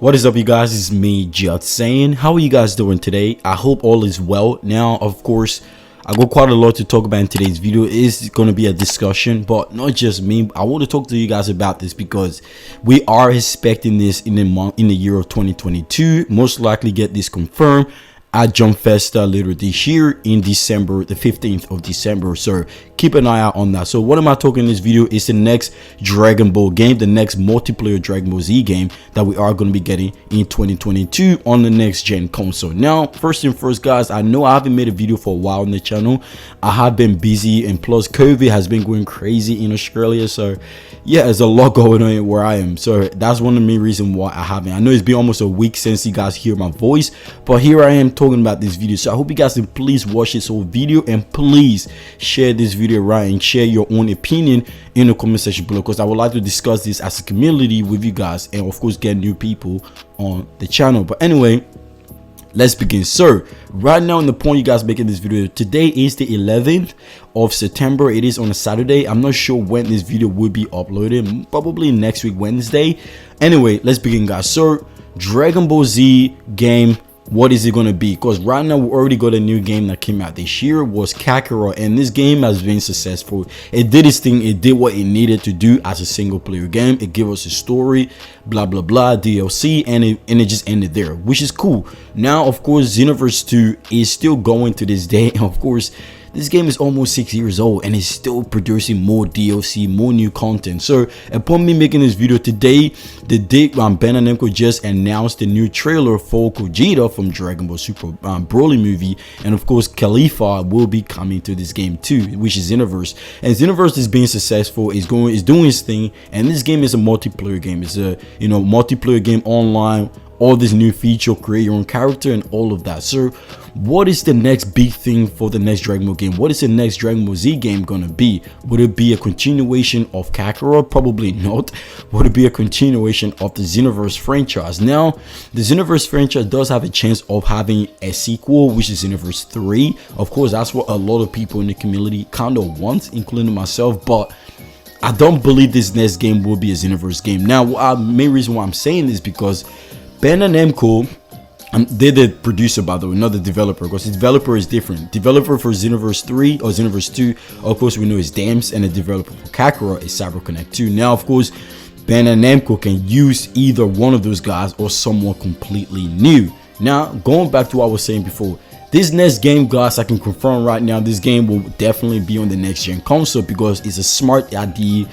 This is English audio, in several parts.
What is up, you guys? It's me, JustSaiyanZ. How are you guys doing today? I hope all is well. Now, of course, I got quite a lot to talk about in today's video. It is going to be a discussion, but not just me. I want to talk to you guys about this because we are expecting this in the year of 2022. Most likely get this confirmed at Jump Festa later this year in December, the 15th of December. So keep an eye out on that. So what am I talking in this video is the next Dragon Ball game, the next multiplayer Dragon Ball Z game that we are going to be getting in 2022 on the next gen console. Now, first and first, guys, I know I haven't made a video for a while on the channel. I have been busy, and plus COVID has been going crazy in Australia. So yeah, there's a lot going on where I am. So that's one of the main reasons why I haven't. I know it's been almost a week since you guys hear my voice, but here I am talking about this video. So I hope you guys can please watch this whole video and please share this video around and share your own opinion in the comment section below, because I would like to discuss this as a community with you guys and of course get new people on the channel. But anyway, let's begin. So right now, in the point you guys making this video, today is the 11th of September. It is on a Saturday. I'm not sure when this video will be uploaded, probably next week Wednesday. Anyway, let's begin, guys. So Dragon Ball Z game, what is it going to be? Because right now we already got a new game that came out this year, was Kakarot, and this game has been successful. It did its thing. It did what it needed to do as a single player game. It gave us a story, blah blah blah, DLC, and it just ended there, which is cool. Now of course Xenoverse 2 is still going to this day, and of course this game is almost 6 years old and is still producing more DLC, more new content. So upon me making this video today, the day Bandai Namco just announced the new trailer for Gogeta from Dragon Ball Super Broly movie, and of course Khalifa will be coming to this game too, which is Xenoverse. And Xenoverse is being successful, is doing its thing, and this game is a multiplayer game. It's a multiplayer game online. All this new feature, create your own character and all of that. So what is the next big thing for the next Dragon Ball game? What is the next Dragon Ball Z game gonna be? Would it be a continuation of Kakarot? Probably not. Would it be a continuation of the Xenoverse franchise? Now, the Xenoverse franchise does have a chance of having a sequel, which is Xenoverse 3. Of course, that's what a lot of people in the community kind of want, including myself, but I don't believe this next game will be a Xenoverse game. Now, the main reason why I'm saying this is because Bandai Namco, they're the producer, by the way, not the developer, because the developer is different. Developer for Xenoverse 3 or Xenoverse 2, of course, we know is DAMS, and the developer for Kakarot is CyberConnect 2. Now, of course, Bandai Namco can use either one of those guys or someone completely new. Now, going back to what I was saying before, this next game, guys, I can confirm right now, this game will definitely be on the next gen console because it's a smart idea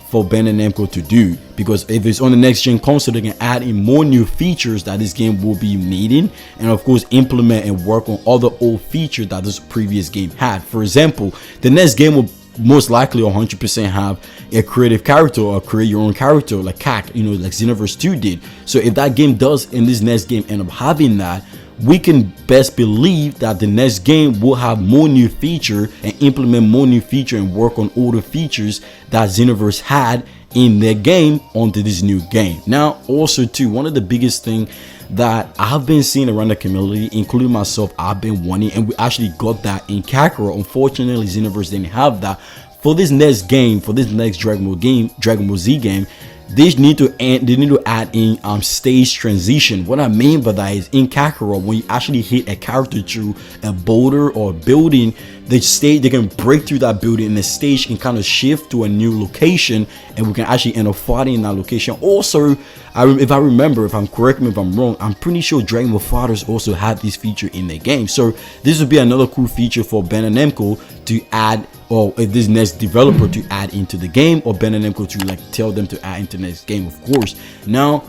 for Bandai Namco to do, because if it's on the next gen console, they can add in more new features that this game will be needing, and of course implement and work on other old features that this previous game had. For example, the next game will most likely 100% have a creative character or create your own character like like Xenoverse 2 did. So if that game does in this next game end up having that, we can best believe that the next game will have more new feature and implement more new feature and work on older features that Xenoverse had in their game onto this new game. Now, also too, one of the biggest thing that I've been seeing around the community, including myself, I've been wanting, and we actually got that in Kakarot. Unfortunately, Xenoverse didn't have that. For this next game, for this next Dragon Ball Z game, they need to add in stage transition. What I mean by that is, in Kakarot, when you actually hit a character through a boulder or a building, the stage, they can break through that building and the stage can kind of shift to a new location, and we can actually end up fighting in that location. Also, if I remember, correct me if I'm wrong, I'm pretty sure Dragon Ball FighterZ also had this feature in the game. So this would be another cool feature for Bandai Namco to add, or if this next developer to add into the game, or Bandai Namco to tell them to add into the next game, of course. Now,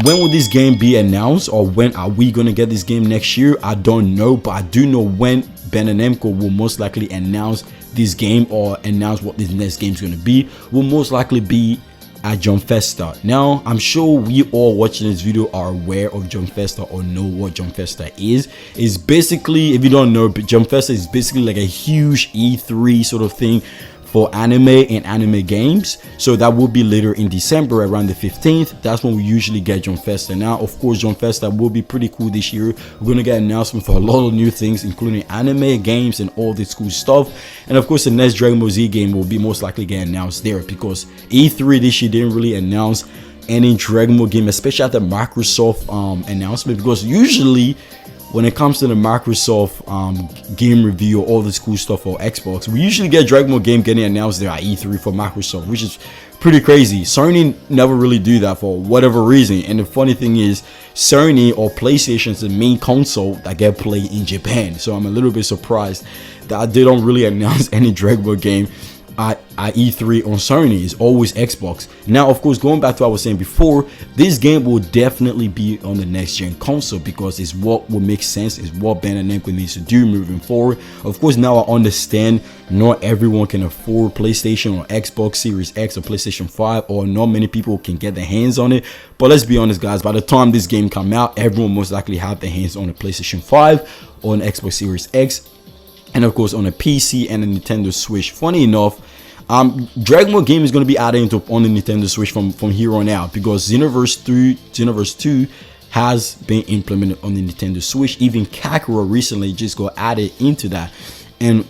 when will this game be announced, or when are we gonna get this game next year? I don't know, but I do know when Bandai Namco will most likely announce this game, or announce what this next game is gonna be. Will most likely be at Jump Festa. Now, I'm sure we all watching this video are aware of Jump Festa or know what Jump Festa is. It's basically, if you don't know, Jump Festa is basically like a huge E3 sort of thing for anime and anime games. So that will be later in December, around the 15th. That's when we usually get Jump Festa. Now, of course, Jump Festa will be pretty cool this year. We're gonna get an announcement for a lot of new things, including anime games and all this cool stuff. And of course, the next Dragon Ball Z game will be most likely get announced there, because E3 this year didn't really announce any Dragon Ball game, especially at the Microsoft announcement, because usually when it comes to the Microsoft game review or all this cool stuff for Xbox, we usually get Dragon Ball game getting announced there at E3 for Microsoft, which is pretty crazy. Sony never really do that for whatever reason. And the funny thing is, Sony or PlayStation is the main console that get played in Japan. So I'm a little bit surprised that they don't really announce any Dragon Ball game at E3 on Sony. It's always Xbox. Now, of course, going back to what I was saying before, this game will definitely be on the next gen console because it's what will make sense, it's what Bandai Namco needs to do moving forward. Of course, now I understand not everyone can afford PlayStation or Xbox Series X or PlayStation 5, or not many people can get their hands on it. But let's be honest, guys, by the time this game come out, everyone most likely have their hands on a PlayStation 5 or an Xbox Series X, and of course on a PC and a Nintendo Switch. Funny enough, Dragon Ball game is going to be added into on the Nintendo Switch from here on out, because Xenoverse 2 has been implemented on the Nintendo Switch. Even Kakarot recently just got added into that, and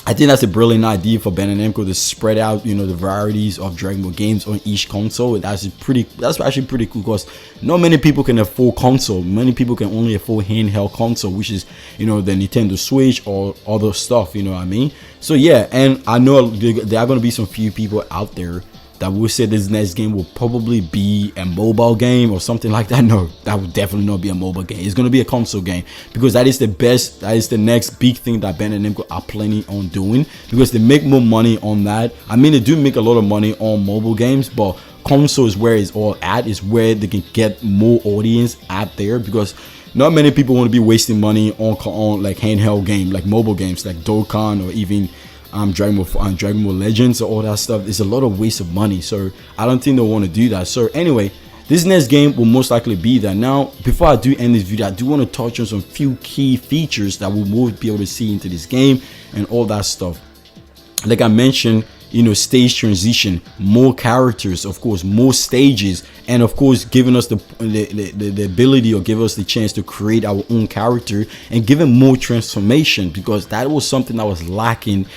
I think that's a brilliant idea for Bandai Namco to spread out, you know, the varieties of Dragon Ball games on each console. That's actually pretty cool, because not many people can afford console. Many people can only afford handheld console, which is, you know, the Nintendo Switch or other stuff, you know what I mean? So yeah, and I know there are going to be some few people out there that will say this next game will probably be a mobile game or something like that. No, that would definitely not be a mobile game. It's going to be a console game, because that is the best, that is the next big thing that Bandai Namco are planning on doing, because they make more money on that. I mean, they do make a lot of money on mobile games, but console is where it's all at, is where they can get more audience out there, because not many people want to be wasting money on like handheld game, like mobile games like Dokkan or even Dragon Ball Legends or all that stuff. It's a lot of waste of money, so I don't think they want to do that. So anyway, this next game will most likely be that. Now, before I do end this video, I do want to touch on some few key features that we will be able to see into this game and all that stuff. Like I mentioned, you know, stage transition, more characters, of course, more stages, and of course giving us the ability, or give us the chance to create our own character and giving more transformation, because that was something that was lacking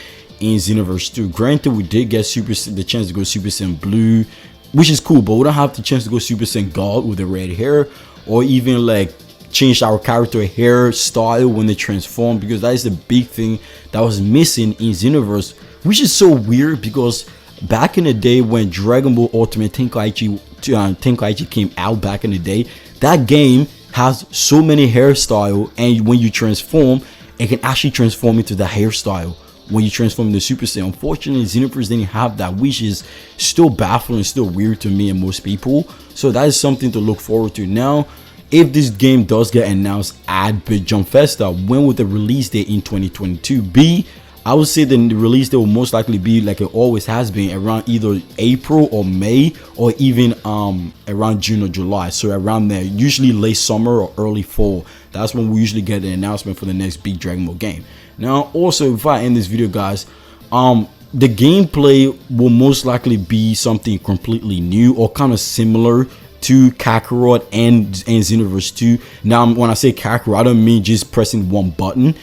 in Xenoverse 2. Granted, we did get the chance to go Super Saiyan Blue, which is cool, but we don't have the chance to go Super Saiyan God with the red hair, or even like change our character hairstyle when they transform, because that is the big thing that was missing in Xenoverse, which is so weird, because back in the day when Dragon Ball Ultimate Tenkaichi came out back in the day, that game has so many hairstyle, and when you transform, it can actually transform into the hairstyle when you transform into Super Saiyan. Unfortunately, Xenoverse didn't have that, which is still baffling, still weird to me and most people. So that is something to look forward to. Now, if this game does get announced at Jump Festa, when would the release date in 2022 be? I would say the release date will most likely be, like it always has been, around either April or May, or even around June or July. So around there, usually late summer or early fall. That's when we usually get the announcement for the next big Dragon Ball game. Now, also, before I end this video, guys, the gameplay will most likely be something completely new or kind of similar to Kakarot and Xenoverse 2. Now, when I say Kakarot, I don't mean just pressing one button.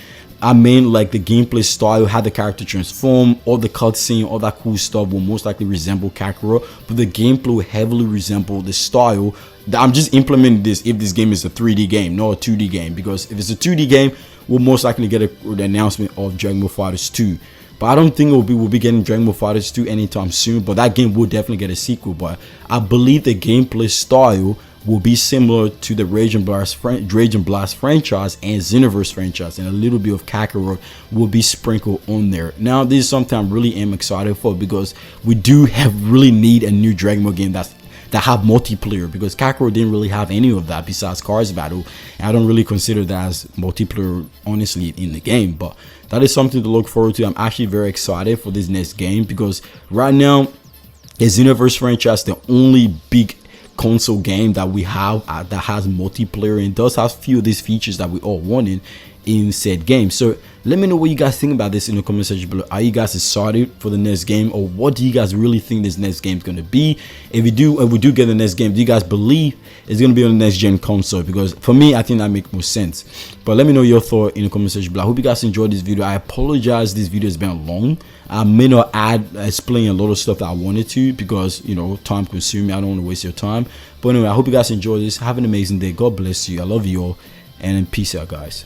I mean, like, the gameplay style, how the character transform, all the cutscene, all that cool stuff will most likely resemble Kakarot, but the gameplay will heavily resemble the style. I'm just implementing this if this game is a 3D game, not a 2D game, because if it's a 2D game, we'll most likely get the announcement of Dragon Ball FighterZ 2. But I don't think we'll be getting Dragon Ball FighterZ 2 anytime soon, but that game will definitely get a sequel. But I believe the gameplay style will be similar to the Rage and Blast franchise and Xenoverse franchise, and a little bit of Kakarot will be sprinkled on there. Now, this is something I really am excited for, because we do really need a new Dragon Ball game that have multiplayer, because Kakarot didn't really have any of that besides Cars Battle, and I don't really consider that as multiplayer, honestly, in the game. But that is something to look forward to. I'm actually very excited for this next game, because right now, the Xenoverse franchise, the only big console game that we have that has multiplayer and does have few of these features that we all wanted, in said game. So let me know what you guys think about this in the comment section below. Are you guys excited for the next game, or what do you guys really think this next game is going to be? If we do get the next game, do you guys believe it's going to be on the next gen console? Because for me, I think that makes more sense. But let me know your thought in the comment section below. I hope you guys enjoyed this video. I apologize, this video has been long. I may not explain a lot of stuff that I wanted to, because you know, time consuming. I don't want to waste your time. But anyway, I hope you guys enjoyed this. Have an amazing day. God bless you. I love you all, and peace out, guys.